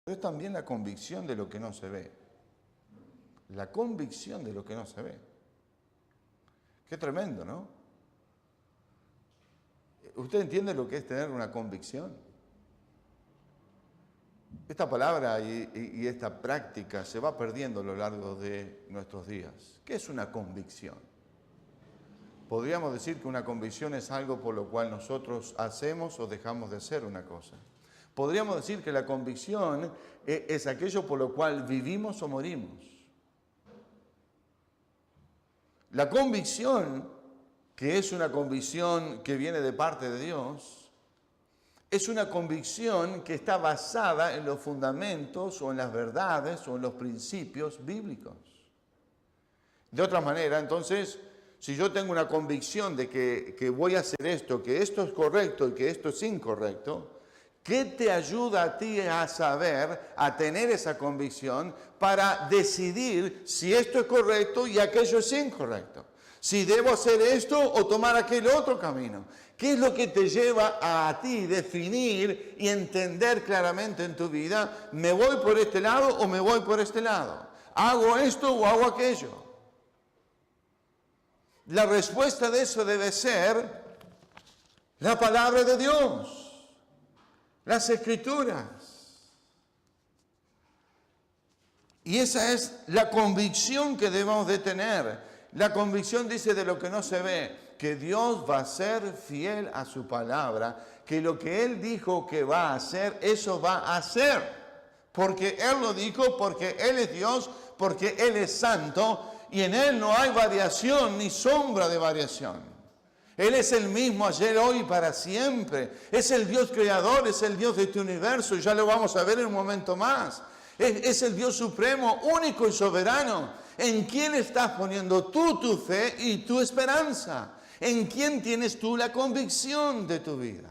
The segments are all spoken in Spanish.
pero es también la convicción de lo que no se ve. La convicción de lo que no se ve. Qué tremendo, ¿no? ¿Usted entiende lo que es tener una convicción? Esta palabra y esta práctica se va perdiendo a lo largo de nuestros días. ¿Qué es una convicción? Podríamos decir que una convicción es algo por lo cual nosotros hacemos o dejamos de hacer una cosa. Podríamos decir que la convicción es aquello por lo cual vivimos o morimos. La convicción, que es una convicción que viene de parte de Dios, es una convicción que está basada en los fundamentos o en las verdades o en los principios bíblicos. De otra manera, entonces, si yo tengo una convicción de que voy a hacer esto, que esto es correcto y que esto es incorrecto, ¿qué te ayuda a ti a saber, a tener esa convicción para decidir si esto es correcto y aquello es incorrecto? Si debo hacer esto o tomar aquel otro camino. ¿Qué es lo que te lleva a ti definir y entender claramente en tu vida, me voy por este lado o me voy por este lado? ¿Hago esto o hago aquello? La respuesta de eso debe ser la palabra de Dios, las Escrituras. Y esa es la convicción que debemos de tener. La convicción dice de lo que no se ve, que Dios va a ser fiel a su palabra, que lo que Él dijo que va a hacer, eso va a hacer. Porque Él lo dijo, porque Él es Dios, porque Él es santo, y en Él no hay variación ni sombra de variación. Él es el mismo ayer, hoy y para siempre. Es el Dios creador, es el Dios de este universo, y ya lo vamos a ver en un momento más. Es el Dios supremo, único y soberano. ¿En quién estás poniendo tú tu fe y tu esperanza? ¿En quién tienes tú la convicción de tu vida?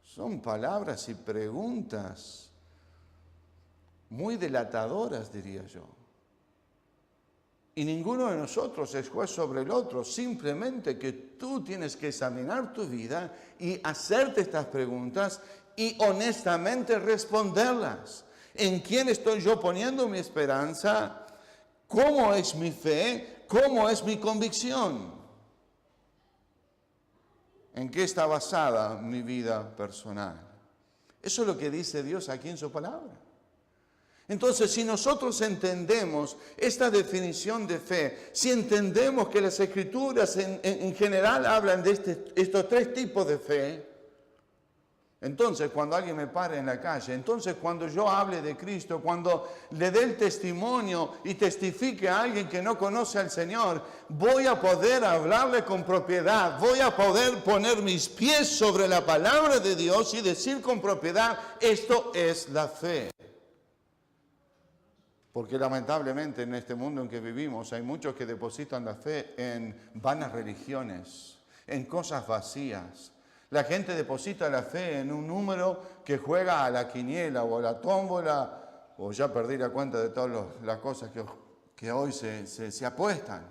Son palabras y preguntas muy delatadoras, diría yo. Y ninguno de nosotros es juez sobre el otro, simplemente que tú tienes que examinar tu vida y hacerte estas preguntas y honestamente responderlas. ¿En quién estoy yo poniendo mi esperanza? ¿Cómo es mi fe? ¿Cómo es mi convicción? ¿En qué está basada mi vida personal? Eso es lo que dice Dios aquí en su palabra. Entonces, si nosotros entendemos esta definición de fe, si entendemos que las Escrituras en general hablan de estos tres tipos de fe, entonces cuando alguien me pare en la calle, entonces cuando yo hable de Cristo, cuando le dé el testimonio y testifique a alguien que no conoce al Señor, voy a poder hablarle con propiedad, voy a poder poner mis pies sobre la palabra de Dios y decir con propiedad, esto es la fe. Porque lamentablemente en este mundo en que vivimos hay muchos que depositan la fe en vanas religiones, en cosas vacías. La gente deposita la fe en un número que juega a la quiniela o a la tómbola, o ya perdí la cuenta de todas las cosas que hoy se apuestan.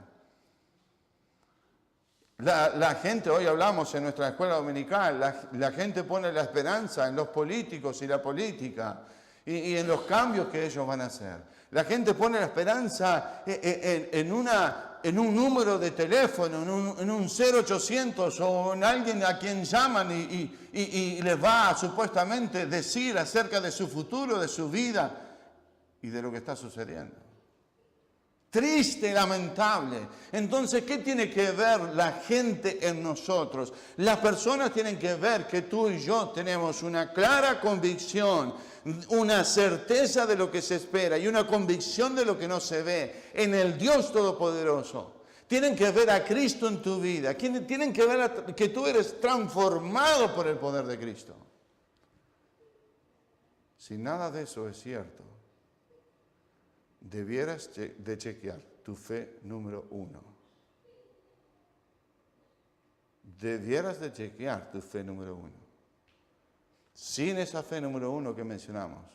La gente, hoy hablamos en nuestra escuela dominical, la gente pone la esperanza en los políticos y la política y en los cambios que ellos van a hacer. La gente pone la esperanza en un número de teléfono, en un 0800 o en alguien a quien llaman y les va a supuestamente decir acerca de su futuro, de su vida y de lo que está sucediendo. Triste, lamentable. Entonces, ¿qué tiene que ver la gente en nosotros? Las personas tienen que ver que tú y yo tenemos una clara convicción, una certeza de lo que se espera y una convicción de lo que no se ve en el Dios Todopoderoso. Tienen que ver a Cristo en tu vida. Tienen que ver que tú eres transformado por el poder de Cristo. Si nada de eso es cierto, debieras de chequear tu fe número 1. Debieras de chequear tu fe número 1. Sin esa fe número 1 que mencionamos,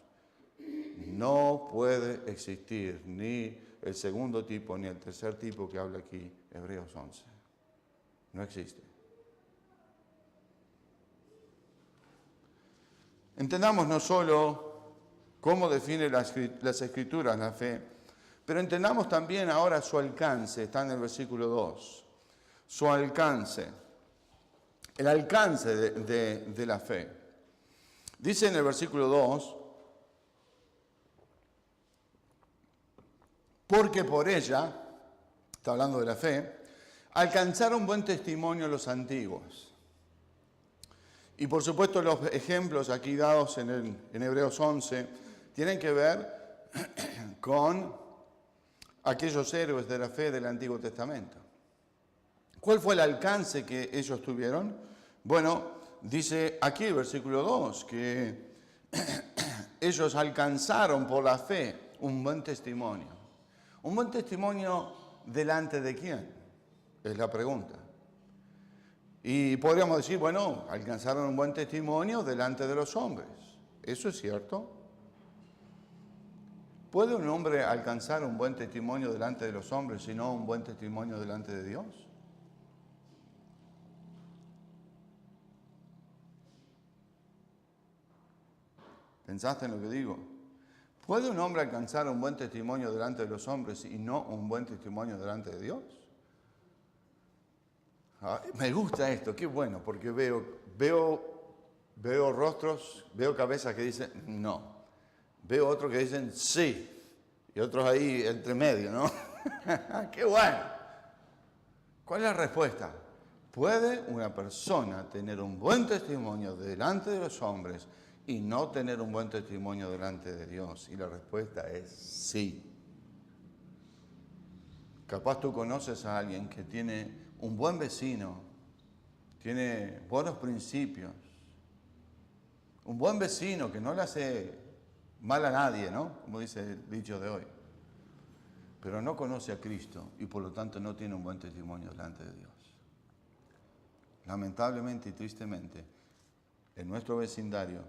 no puede existir ni el segundo tipo ni el tercer tipo que habla aquí Hebreos 11. No existe. entendamos no solo cómo define las Escrituras la fe, pero entendamos también ahora su alcance, está en el versículo 2. Su alcance, el alcance de la fe. Dice en el versículo 2, porque por ella, está hablando de la fe, alcanzaron buen testimonio los antiguos. Y por supuesto los ejemplos aquí dados en Hebreos 11 tienen que ver con aquellos héroes de la fe del Antiguo Testamento. ¿Cuál fue el alcance que ellos tuvieron? Bueno, dice aquí el versículo 2 que ellos alcanzaron por la fe un buen testimonio. ¿Un buen testimonio delante de quién? Es la pregunta. Y podríamos decir, bueno, alcanzaron un buen testimonio delante de los hombres. ¿Eso es cierto? ¿Puede un hombre alcanzar un buen testimonio delante de los hombres y no un buen testimonio delante de Dios? ¿Pensaste en lo que digo? ¿Puede un hombre alcanzar un buen testimonio delante de los hombres y no un buen testimonio delante de Dios? Me gusta esto, qué bueno, porque veo rostros, veo cabezas que dicen no, veo otros que dicen sí, y otros ahí entre medio, ¿no? ¡Qué bueno! ¿Cuál es la respuesta? ¿Puede una persona tener un buen testimonio delante de los hombres y no tener un buen testimonio delante de Dios? Y la respuesta es sí. Capaz tú conoces a alguien que tiene un buen vecino, tiene buenos principios, un buen vecino que no le hace mal a nadie, ¿no? Como dice el dicho de hoy. Pero no conoce a Cristo y por lo tanto no tiene un buen testimonio delante de Dios. Lamentablemente y tristemente, en nuestro vecindario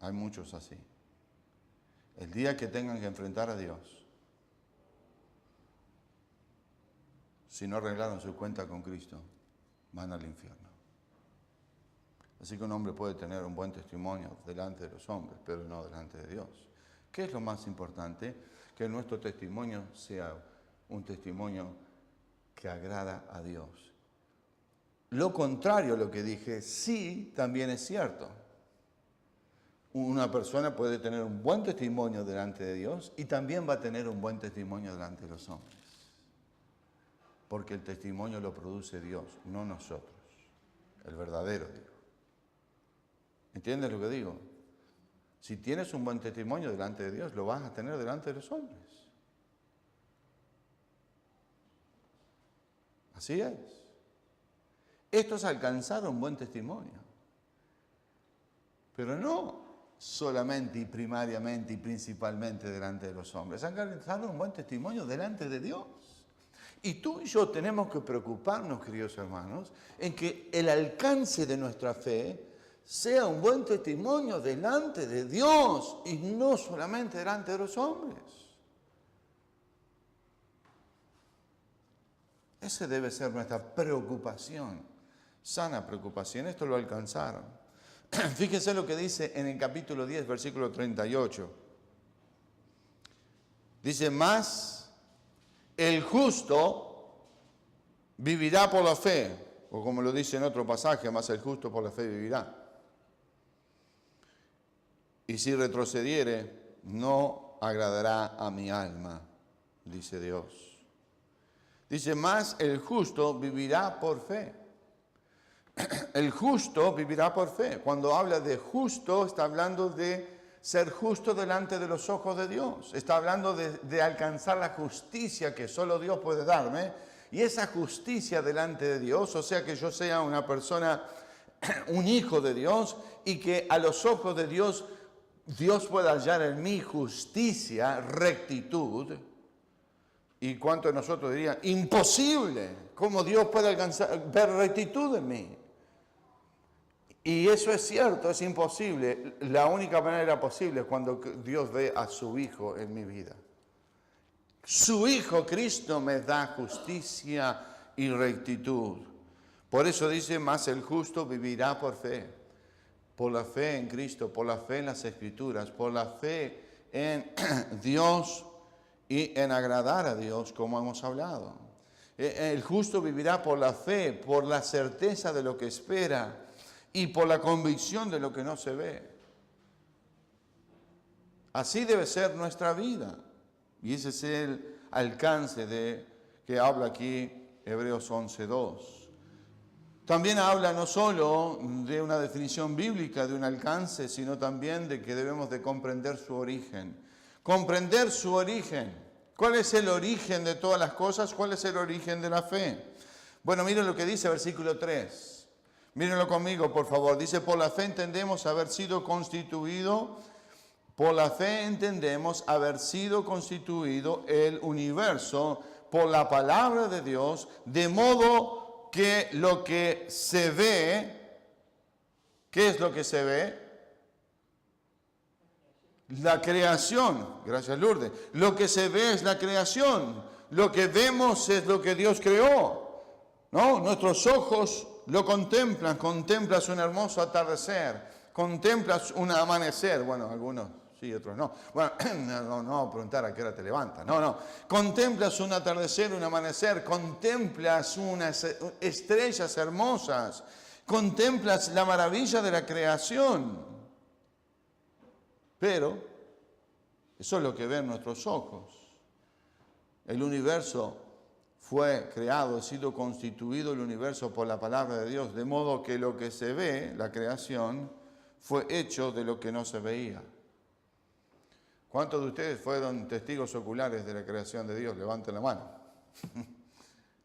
hay muchos así. El día que tengan que enfrentar a Dios, si no arreglaron su cuenta con Cristo, van al infierno. Así que un hombre puede tener un buen testimonio delante de los hombres, pero no delante de Dios. ¿Qué es lo más importante? Que nuestro testimonio sea un testimonio que agrada a Dios. Lo contrario a lo que dije, sí, también es cierto. Una persona puede tener un buen testimonio delante de Dios y también va a tener un buen testimonio delante de los hombres. Porque el testimonio lo produce Dios, no nosotros. El verdadero, digo. ¿Entiendes lo que digo? Si tienes un buen testimonio delante de Dios, lo vas a tener delante de los hombres. Así es. Esto es alcanzar un buen testimonio. Pero no solamente y primariamente y principalmente delante de los hombres. Alcanzar un buen testimonio delante de Dios. Y tú y yo tenemos que preocuparnos, queridos hermanos, en que el alcance de nuestra fe sea un buen testimonio delante de Dios y no solamente delante de los hombres. Esa debe ser nuestra preocupación, sana preocupación. Esto lo alcanzaron. Fíjense lo que dice en el capítulo 10, versículo 38. Dice, más el justo vivirá por la fe, o como lo dice en otro pasaje, más el justo por la fe vivirá. Y si retrocediere, no agradará a mi alma, dice Dios. Dice, más el justo vivirá por fe. El justo vivirá por fe. Cuando habla de justo, está hablando de ser justo delante de los ojos de Dios. Está hablando de alcanzar la justicia que solo Dios puede darme. Y esa justicia delante de Dios, o sea que yo sea una persona, un hijo de Dios, y que a los ojos de Dios, Dios pueda hallar en mí justicia, rectitud. ¿Y cuántos de nosotros dirían? Imposible. ¿Cómo Dios puede ver rectitud en mí? Y eso es cierto, es imposible. La única manera posible es cuando Dios ve a su Hijo en mi vida. Su Hijo Cristo me da justicia y rectitud. Por eso dice, más el justo vivirá por fe. por la fe en Cristo, por la fe en las Escrituras, por la fe en Dios y en agradar a Dios, como hemos hablado. El justo vivirá por la fe, por la certeza de lo que espera y por la convicción de lo que no se ve. Así debe ser nuestra vida. Y ese es el alcance de que habla aquí Hebreos 11:2. También habla no solo de una definición bíblica de un alcance, sino también de que debemos de comprender su origen. Comprender su origen. ¿Cuál es el origen de todas las cosas? ¿Cuál es el origen de la fe? Bueno, miren lo que dice versículo 3. Mírenlo conmigo, por favor. Dice, por la fe entendemos haber sido constituido el universo por la palabra de Dios, de modo que lo que se ve, ¿qué es lo que se ve? La creación. Gracias, Lourdes. Lo que se ve es la creación. Lo que vemos es lo que Dios creó, ¿no? Nuestros ojos lo contemplan. Contemplas un hermoso atardecer. Contemplas un amanecer. Bueno, algunos sí, otros no. Bueno, no preguntar a qué hora te levantas. No. Contemplas un atardecer, un amanecer. Contemplas unas estrellas hermosas. Contemplas la maravilla de la creación. Pero eso es lo que ven nuestros ojos. El universo fue creado, ha sido constituido el universo por la palabra de Dios, de modo que lo que se ve, la creación, fue hecho de lo que no se veía. ¿Cuántos de ustedes fueron testigos oculares de la creación de Dios? Levanten la mano.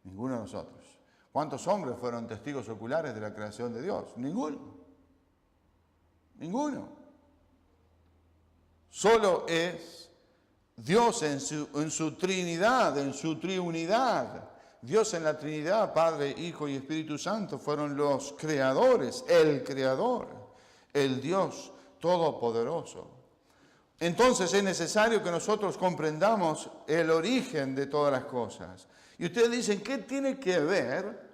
Ninguno de nosotros. ¿Cuántos hombres fueron testigos oculares de la creación de Dios? Ninguno. Ninguno. Solo es Dios en su Trinidad, en su triunidad. Dios en la Trinidad, Padre, Hijo y Espíritu Santo, fueron los creadores, el Creador, el Dios Todopoderoso. Entonces es necesario que nosotros comprendamos el origen de todas las cosas. Y ustedes dicen, ¿qué tiene que ver?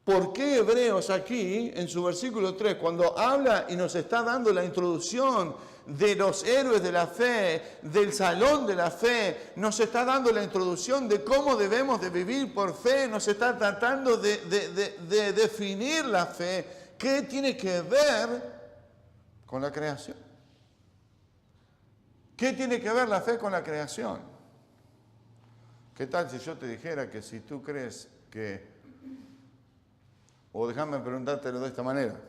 ¿Por qué Hebreos aquí, en su versículo 3, cuando habla y nos está dando la introducción de los héroes de la fe, del salón de la fe, nos está dando la introducción de cómo debemos de vivir por fe, nos está tratando de definir la fe? ¿Qué tiene que ver con la creación? ¿Qué tiene que ver la fe con la creación? ¿Qué tal si yo te dijera que si tú crees que... O déjame preguntártelo de esta manera.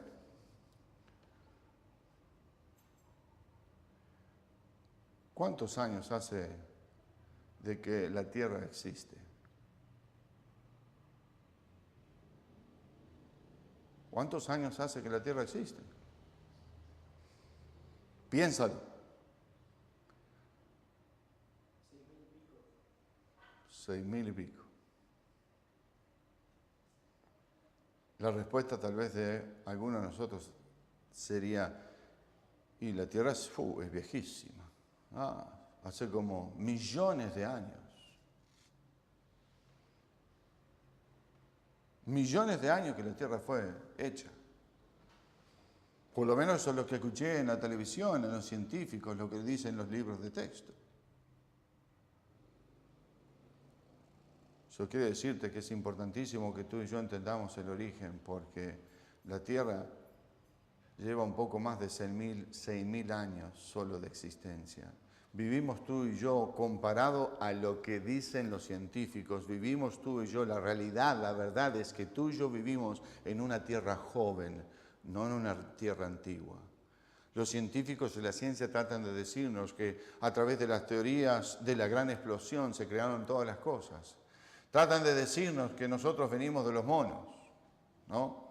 ¿Cuántos años hace de que la Tierra existe? ¿Cuántos años hace que la Tierra existe? Piénsalo. 6.000 y pico. La respuesta tal vez de algunos de nosotros sería, y la Tierra es viejísima. Hace como millones de años. Millones de años que la Tierra fue hecha. Por lo menos eso es lo que escuché en la televisión, en los científicos, lo que dicen los libros de texto. Eso quiere decirte que es importantísimo que tú y yo entendamos el origen, porque la Tierra lleva un poco más de 6.000 años solo de existencia. Vivimos tú y yo, comparado a lo que dicen los científicos, vivimos tú y yo, la realidad, la verdad es que tú y yo vivimos en una tierra joven, no en una tierra antigua. Los científicos de la ciencia tratan de decirnos que a través de las teorías de la gran explosión se crearon todas las cosas. Tratan de decirnos que nosotros venimos de los monos, ¿no?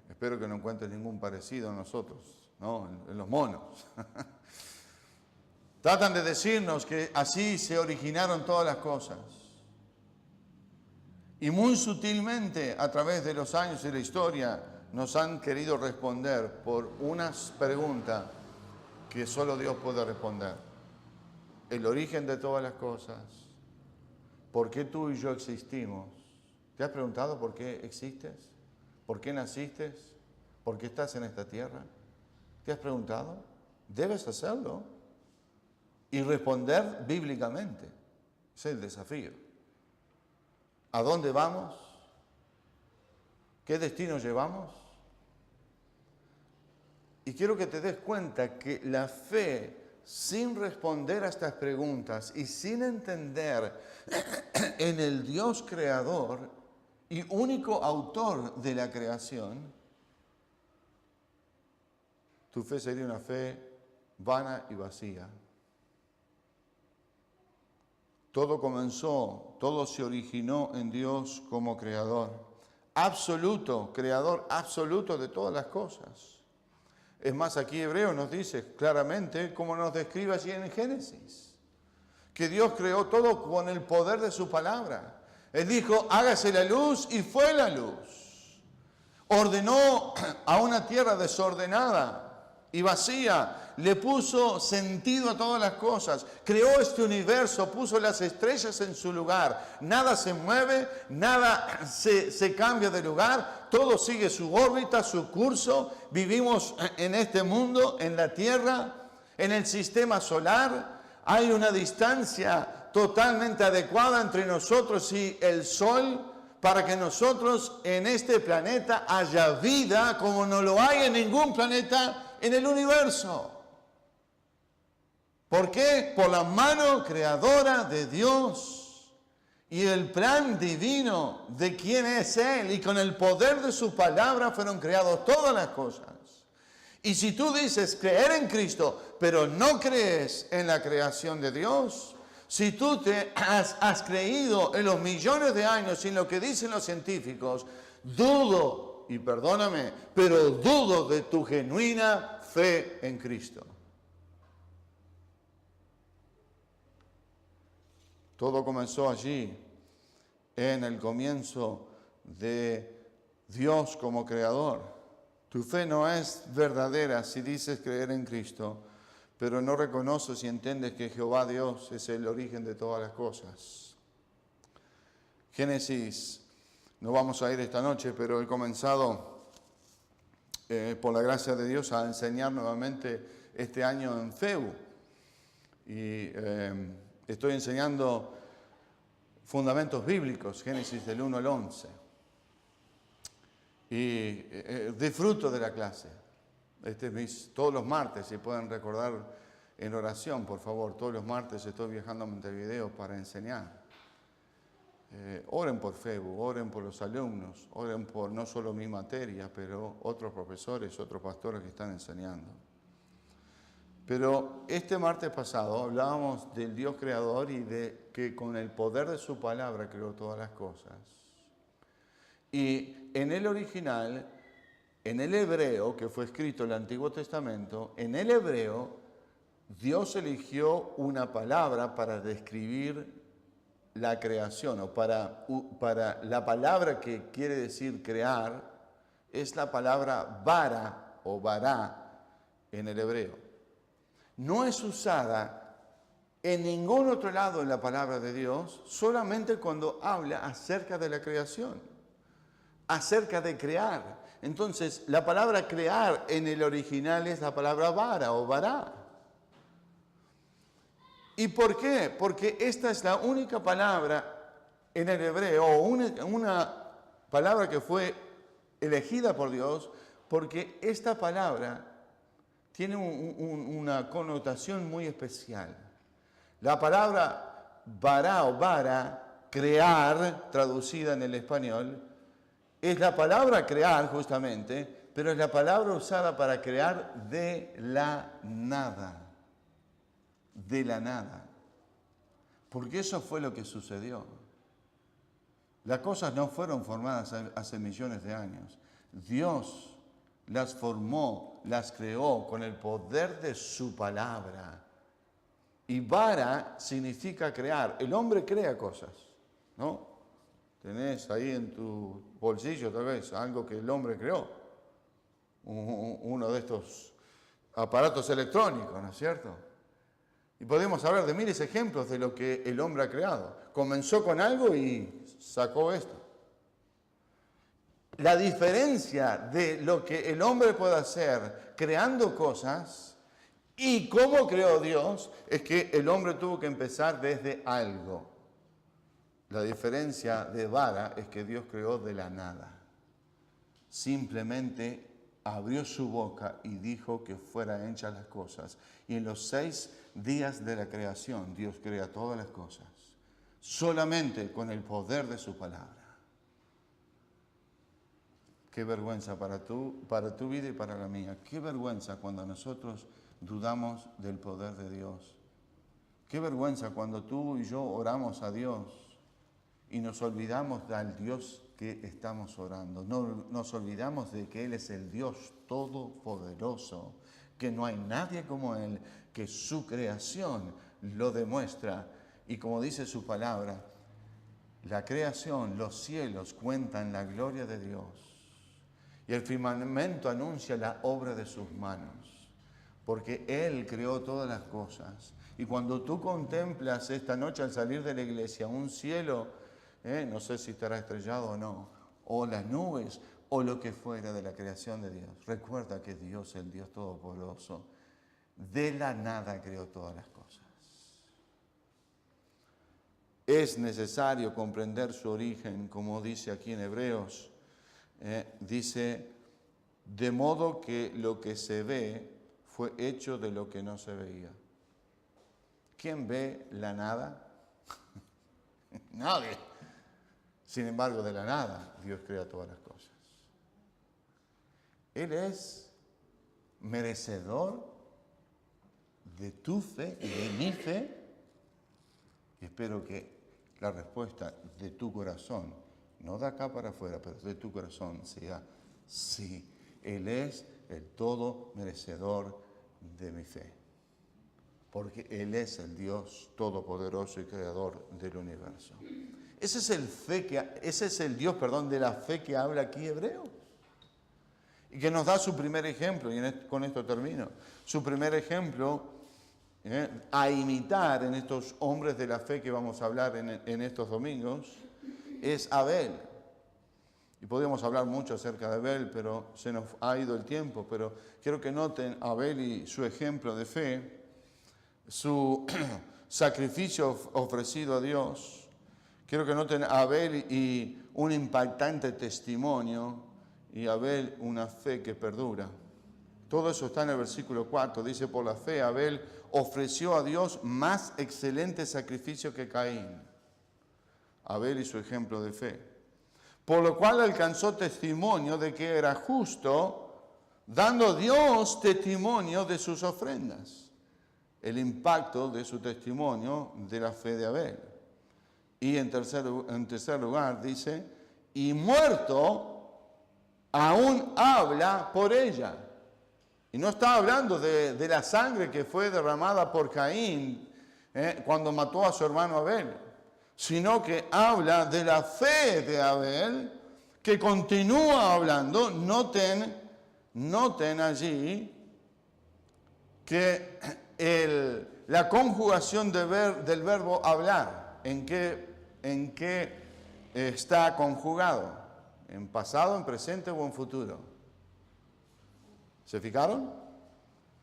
Espero que no encuentres ningún parecido a nosotros, ¿no? En los monos. Tratan de decirnos que así se originaron todas las cosas. Y muy sutilmente, a través de los años y la historia, nos han querido responder por unas preguntas que solo Dios puede responder. El origen de todas las cosas. ¿Por qué tú y yo existimos? ¿Te has preguntado por qué existes? ¿Por qué naciste? ¿Por qué estás en esta tierra? ¿Te has preguntado? Debes hacerlo y responder bíblicamente. Ese es el desafío. ¿A dónde vamos? ¿Qué destino llevamos? Y quiero que te des cuenta que la fe, sin responder a estas preguntas y sin entender en el Dios creador y único autor de la creación, tu fe sería una fe vana y vacía. Todo comenzó, todo se originó en Dios como creador, absoluto, creador absoluto de todas las cosas. Es más, aquí Hebreo nos dice claramente, como nos describe allí en Génesis, que Dios creó todo con el poder de su palabra. Él dijo, hágase la luz, y fue la luz. Ordenó a una tierra desordenada y vacía, le puso sentido a todas las cosas, creó este universo, puso las estrellas en su lugar, nada se mueve, nada se cambia de lugar, todo sigue su órbita, su curso, vivimos en este mundo, en la Tierra, en el sistema solar, hay una distancia totalmente adecuada entre nosotros y el Sol, para que nosotros en este planeta haya vida como no lo hay en ningún planeta en el universo. ¿Por qué? Por la mano creadora de Dios y el plan divino de quién es Él, y con el poder de su palabra fueron creadas todas las cosas. Y si tú dices creer en Cristo, pero no crees en la creación de Dios, si tú te has creído en los millones de años en lo que dicen los científicos, dudo, y perdóname, pero dudo de tu genuina fe en Cristo. Todo comenzó allí, en el comienzo de Dios como creador. Tu fe no es verdadera si dices creer en Cristo, pero no reconoces y entiendes que Jehová Dios es el origen de todas las cosas. Génesis, no vamos a ir esta noche, pero he comenzado, por la gracia de Dios, a enseñar nuevamente este año en FEU. Y estoy enseñando fundamentos bíblicos, Génesis del 1 al 11. Y disfruto de la clase. Todos los martes, si pueden recordar en oración, por favor, todos los martes estoy viajando a Montevideo para enseñar. Oren por FEBU, oren por los alumnos, oren por no solo mi materia, pero otros profesores, otros pastores que están enseñando. Pero este martes pasado hablábamos del Dios creador y de que con el poder de su palabra creó todas las cosas. Y en el original, en el hebreo, que fue escrito en el Antiguo Testamento, en el hebreo, Dios eligió una palabra para describir la creación, o para la palabra que quiere decir crear, es la palabra bara o bará en el hebreo. No es usada en ningún otro lado en la palabra de Dios, solamente cuando habla acerca de la creación, acerca de crear. Entonces, la palabra crear en el original es la palabra bara o bará. ¿Y por qué? Porque esta es la única palabra en el hebreo, o una palabra que fue elegida por Dios, porque esta palabra tiene una connotación muy especial. La palabra bará o bara, crear, traducida en el español, es la palabra crear justamente, pero es la palabra usada para crear de la nada. De la nada. Porque eso fue lo que sucedió. Las cosas no fueron formadas hace millones de años. Dios las formó, las creó con el poder de su palabra. Y bara significa crear. El hombre crea cosas, ¿no? Tenés ahí en tu bolsillo tal vez algo que el hombre creó. Uno de estos aparatos electrónicos, ¿no es cierto? Y podemos hablar de miles de ejemplos de lo que el hombre ha creado. Comenzó con algo y sacó esto. la diferencia de lo que el hombre puede hacer creando cosas y cómo creó Dios es que el hombre tuvo que empezar desde algo. La diferencia de vara es que Dios creó de la nada. Simplemente abrió su boca y dijo que fueran hechas las cosas. Y en los 6 días de la creación, Dios crea todas las cosas. Solamente con el poder de su palabra. Qué vergüenza para tu vida y para la mía. Qué vergüenza cuando nosotros dudamos del poder de Dios. Qué vergüenza cuando tú y yo oramos a Dios y nos olvidamos del Dios que estamos orando. No, nos olvidamos de que Él es el Dios todopoderoso, que no hay nadie como Él, que su creación lo demuestra. Y como dice su palabra, la creación, los cielos cuentan la gloria de Dios. Y el firmamento anuncia la obra de sus manos, porque Él creó todas las cosas. Y cuando tú contemplas esta noche al salir de la iglesia un cielo, no sé si estará estrellado o no, o las nubes, o lo que fuera de la creación de Dios, recuerda que Dios, el Dios Todopoderoso, de la nada creó todas las cosas. Es necesario comprender su origen, como dice aquí en Hebreos. Dice, de modo que lo que se ve fue hecho de lo que no se veía. ¿Quién ve la nada? Nadie. Sin embargo, de la nada, Dios crea todas las cosas. Él es merecedor de tu fe y de mi fe. Y espero que la respuesta de tu corazón, no de acá para afuera, pero de tu corazón sea sí. Él es el todo merecedor de mi fe. Porque Él es el Dios todopoderoso y creador del universo. Ese es el Dios, de la fe que habla aquí Hebreos. Y que nos da su primer ejemplo, y con esto termino. Su primer ejemplo a imitar en estos hombres de la fe que vamos a hablar en estos domingos es Abel. Y podríamos hablar mucho acerca de Abel, pero se nos ha ido el tiempo. Pero quiero que noten a Abel y su ejemplo de fe, su sacrificio ofrecido a Dios. Quiero que noten a Abel y un impactante testimonio, y Abel una fe que perdura. Todo eso está en el versículo 4. Dice, por la fe Abel ofreció a Dios más excelente sacrificio que Caín. Abel y su ejemplo de fe. Por lo cual alcanzó testimonio de que era justo, dando Dios testimonio de sus ofrendas. El impacto de su testimonio de la fe de Abel. Y en tercer lugar dice, y muerto aún habla por ella. Y no está hablando de la sangre que fue derramada por Caín cuando mató a su hermano Abel, sino que habla de la fe de Abel, que continúa hablando. Noten allí que la conjugación del verbo hablar, ¿en qué está conjugado? ¿En pasado, en presente o en futuro? ¿Se fijaron?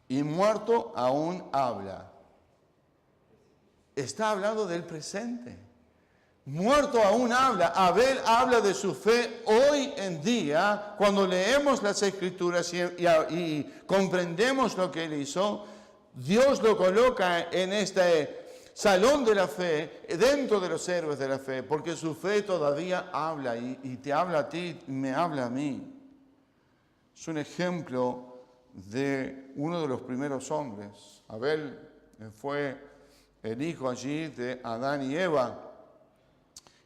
Y muerto aún habla. Está hablando del presente. Muerto aún habla. Abel habla de su fe hoy en día. Cuando leemos las Escrituras y comprendemos lo que Él hizo, Dios lo coloca en este salón de la fe, dentro de los héroes de la fe, porque su fe todavía habla y te habla a ti, me habla a mí. Es un ejemplo de uno de los primeros hombres. Abel fue el hijo allí de Adán y Eva.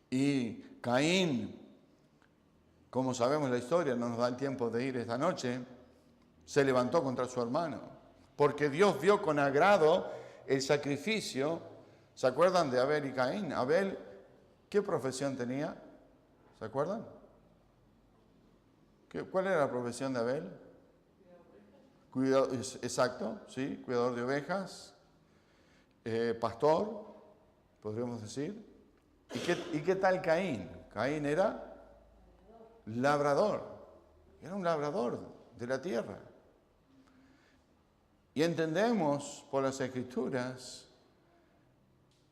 Y Caín, como sabemos la historia, no nos da el tiempo de ir esta noche, se levantó contra su hermano. Porque Dios vio con agrado el sacrificio. ¿Se acuerdan de Abel y Caín? Abel, ¿qué profesión tenía? ¿Se acuerdan? ¿Cuál era la profesión de Abel? Cuidador, exacto, sí, cuidador de ovejas, pastor, podríamos decir. ¿Y qué tal Caín? Caín era labrador. Era un labrador de la tierra. Y entendemos por las Escrituras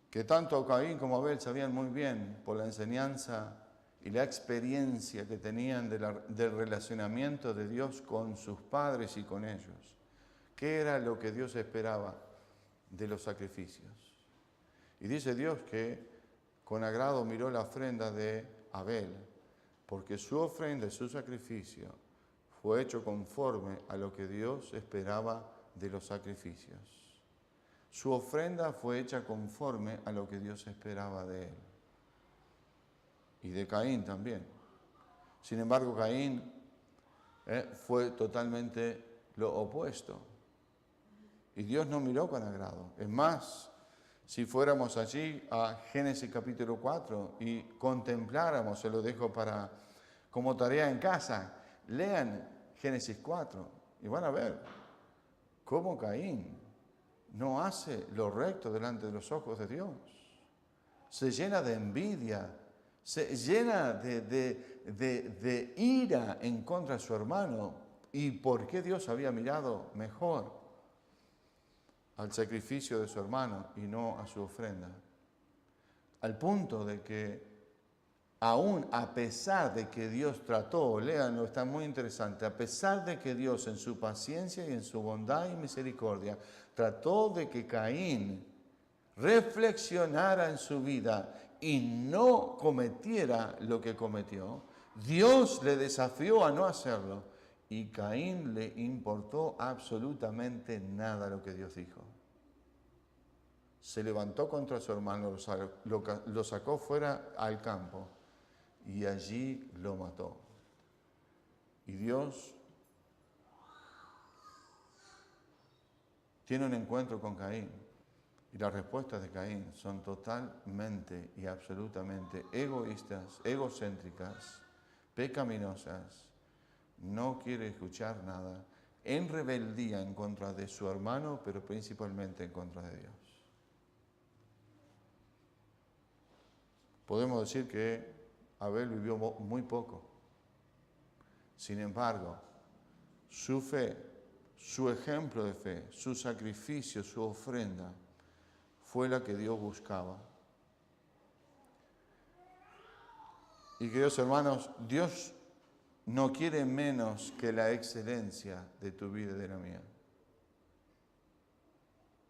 que tanto Caín como Abel sabían muy bien por la enseñanza y la experiencia que tenían del relacionamiento de Dios con sus padres y con ellos. ¿Qué era lo que Dios esperaba de los sacrificios? Y dice Dios que con agrado miró la ofrenda de Abel, porque su ofrenda y su sacrificio fue hecho conforme a lo que Dios esperaba de los sacrificios. Su ofrenda fue hecha conforme a lo que Dios esperaba de él. Y de Caín también. Sin embargo, Caín fue totalmente lo opuesto. Y Dios no miró con agrado. Es más, si fuéramos allí a Génesis capítulo 4 y contempláramos, se lo dejo para como tarea en casa, lean Génesis 4 y van a ver cómo Caín no hace lo recto delante de los ojos de Dios. Se llena de envidia, se llena de ira en contra de su hermano. ¿Y por qué Dios había mirado mejor al sacrificio de su hermano y no a su ofrenda? Al punto de que aún a pesar de que Dios trató, léanlo, está muy interesante, a pesar de que Dios en su paciencia y en su bondad y misericordia trató de que Caín reflexionara en su vida y no cometiera lo que cometió, Dios le desafió a no hacerlo y Caín le importó absolutamente nada lo que Dios dijo. Se levantó contra su hermano, lo sacó fuera al campo y allí lo mató. Y Dios tiene un encuentro con Caín. Y las respuestas de Caín son totalmente y absolutamente egoístas, egocéntricas, pecaminosas. No quiere escuchar nada, en rebeldía en contra de su hermano, pero principalmente en contra de Dios. Podemos decir que Abel vivió muy poco. Sin embargo, su fe, su ejemplo de fe, su sacrificio, su ofrenda, fue la que Dios buscaba. Y queridos hermanos, Dios no quiere menos que la excelencia de tu vida y de la mía.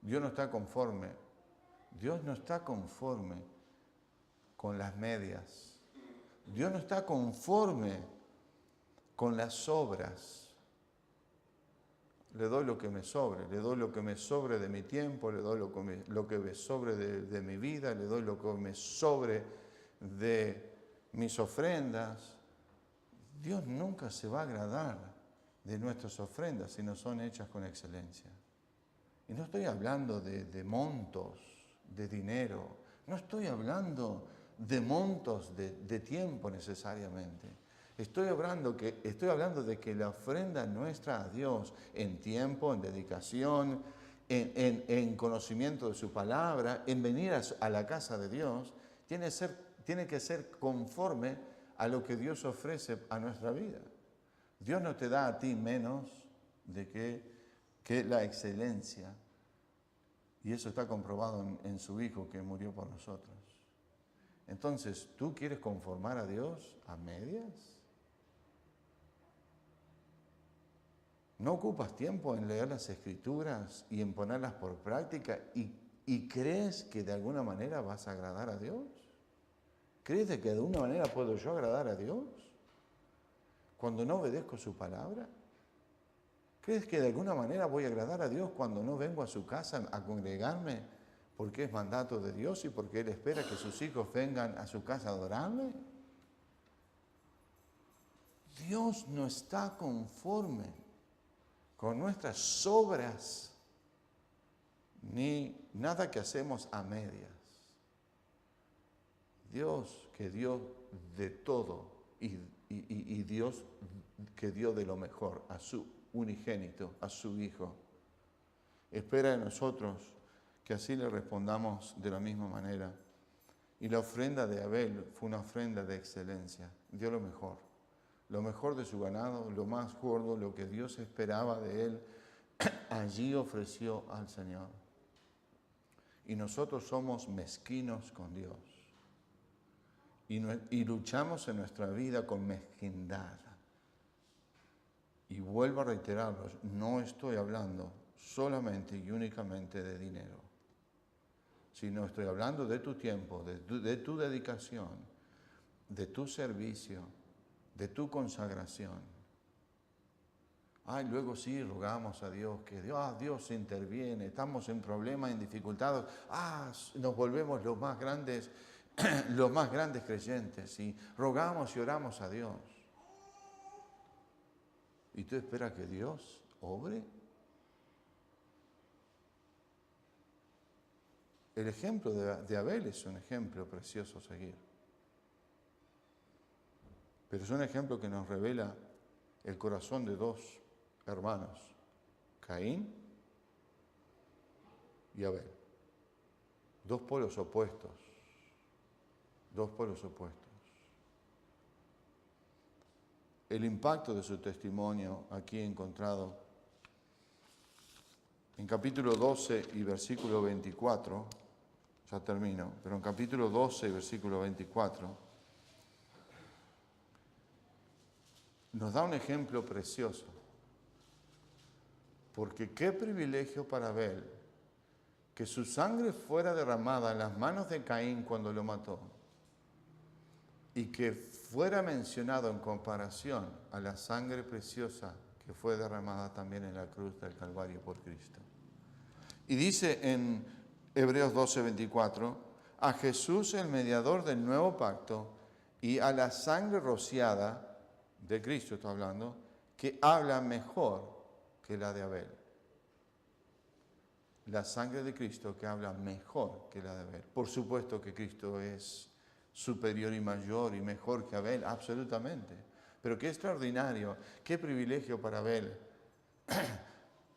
Dios no está conforme. Dios no está conforme con las medias. Dios no está conforme con las obras. Le doy lo que me sobre, le doy lo que me sobre de mi tiempo, le doy lo que me sobre de mi vida, le doy lo que me sobre de mis ofrendas. Dios nunca se va a agradar de nuestras ofrendas si no son hechas con excelencia. Y no estoy hablando de montos, de dinero, no estoy hablando de montos de tiempo necesariamente. Estoy hablando de que la ofrenda nuestra a Dios en tiempo, en dedicación, en conocimiento de su palabra, en venir a la casa de Dios, tiene que ser conforme a lo que Dios ofrece a nuestra vida. Dios no te da a ti menos de que la excelencia, y eso está comprobado en su Hijo que murió por nosotros. Entonces, ¿tú quieres conformar a Dios a medias? ¿No ocupas tiempo en leer las Escrituras y en ponerlas por práctica y crees que de alguna manera vas a agradar a Dios? ¿Crees de que de alguna manera puedo yo agradar a Dios cuando no obedezco su palabra? ¿Crees que de alguna manera voy a agradar a Dios cuando no vengo a su casa a congregarme porque es mandato de Dios y porque Él espera que sus hijos vengan a su casa a adorarle? Dios no está conforme con nuestras obras, ni nada que hacemos a medias. Dios que dio de todo y Dios que dio de lo mejor a su unigénito, a su Hijo, espera de nosotros que así le respondamos de la misma manera. Y la ofrenda de Abel fue una ofrenda de excelencia, dio lo mejor. lo mejor de su ganado, lo más gordo, lo que Dios esperaba de él, allí ofreció al Señor. Y nosotros somos mezquinos con Dios. Y luchamos en nuestra vida con mezquindad. Y vuelvo a reiterarlo, no estoy hablando solamente y únicamente de dinero, sino estoy hablando de tu tiempo, de tu dedicación, de tu servicio, de tu consagración. Luego sí rogamos a Dios, que Dios interviene, estamos en problemas, en dificultades, nos volvemos los más grandes creyentes y rogamos y oramos a Dios. ¿Y tú esperas que Dios obre? El ejemplo de Abel es un ejemplo precioso a seguir. Pero es un ejemplo que nos revela el corazón de dos hermanos, Caín y Abel. Dos polos opuestos. El impacto de su testimonio aquí encontrado en capítulo 12 y versículo 24, ya termino, pero en capítulo 12 y versículo 24, nos da un ejemplo precioso. Porque qué privilegio para Abel que su sangre fuera derramada en las manos de Caín cuando lo mató y que fuera mencionado en comparación a la sangre preciosa que fue derramada también en la cruz del Calvario por Cristo. Y dice en Hebreos 12:24, a Jesús el mediador del nuevo pacto y a la sangre rociada de Cristo, está hablando, que habla mejor que la de Abel. La sangre de Cristo que habla mejor que la de Abel. Por supuesto que Cristo es superior y mayor y mejor que Abel, absolutamente. Pero qué extraordinario, qué privilegio para Abel,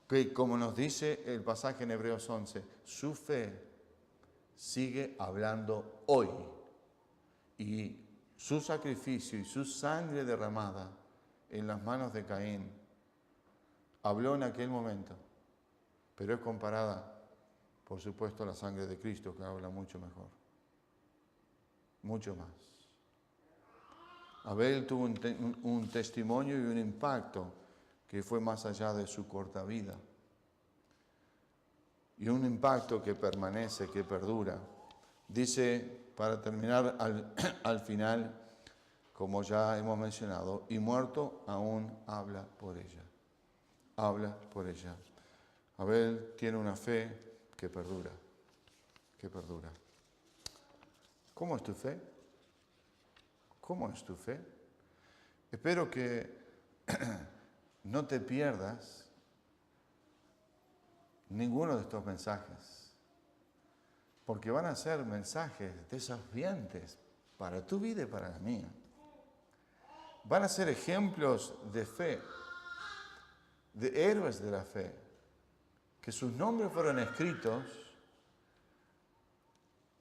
que como nos dice el pasaje en Hebreos 11, su fe sigue hablando hoy. Y su sacrificio y su sangre derramada en las manos de Caín habló en aquel momento, pero es comparada, por supuesto, a la sangre de Cristo, que habla mucho mejor, mucho más. Abel tuvo un testimonio y un impacto que fue más allá de su corta vida. Y un impacto que permanece, que perdura. Dice, para terminar al final, como ya hemos mencionado, y muerto aún habla por ella. Habla por ella. Abel tiene una fe que perdura, que perdura. ¿Cómo es tu fe? ¿Cómo es tu fe? Espero que no te pierdas ninguno de estos mensajes, porque van a ser mensajes desafiantes para tu vida y para la mía. Van a ser ejemplos de fe, de héroes de la fe, que sus nombres fueron escritos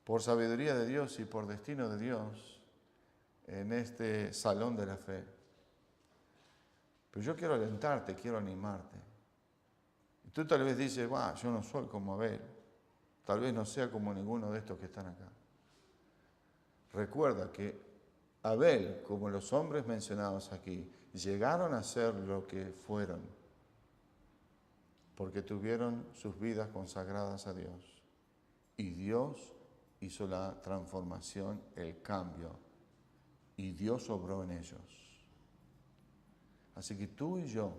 por sabiduría de Dios y por destino de Dios en este salón de la fe. Pero yo quiero alentarte, quiero animarte. Y tú tal vez dices, yo no soy como Abel, tal vez no sea como ninguno de estos que están acá. Recuerda que Abel, como los hombres mencionados aquí, llegaron a ser lo que fueron, porque tuvieron sus vidas consagradas a Dios. Y Dios hizo la transformación, el cambio, y Dios obró en ellos. Así que tú y yo,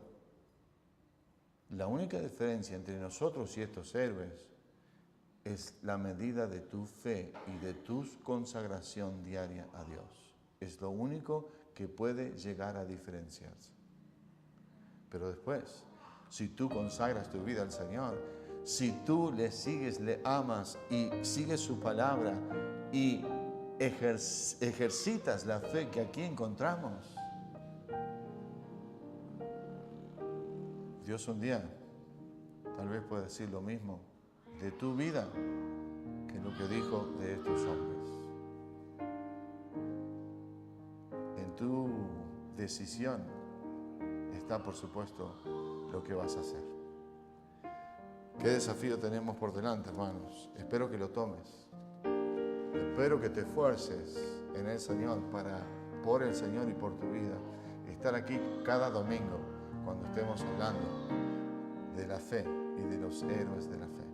la única diferencia entre nosotros y estos héroes es la medida de tu fe y de tu consagración diaria a Dios. Es lo único que puede llegar a diferenciarse. Pero después, si tú consagras tu vida al Señor, si tú le sigues, le amas y sigues su palabra y ejercitas la fe que aquí encontramos, Dios un día tal vez puede decir lo mismo de tu vida que lo que dijo de estos hombres. En tu decisión está, por supuesto, lo que vas a hacer. ¿Qué desafío tenemos por delante, hermanos? Espero que lo tomes. Espero que te esfuerces en el Señor por el Señor y por tu vida. Estar aquí cada domingo cuando estemos hablando de la fe y de los héroes de la fe.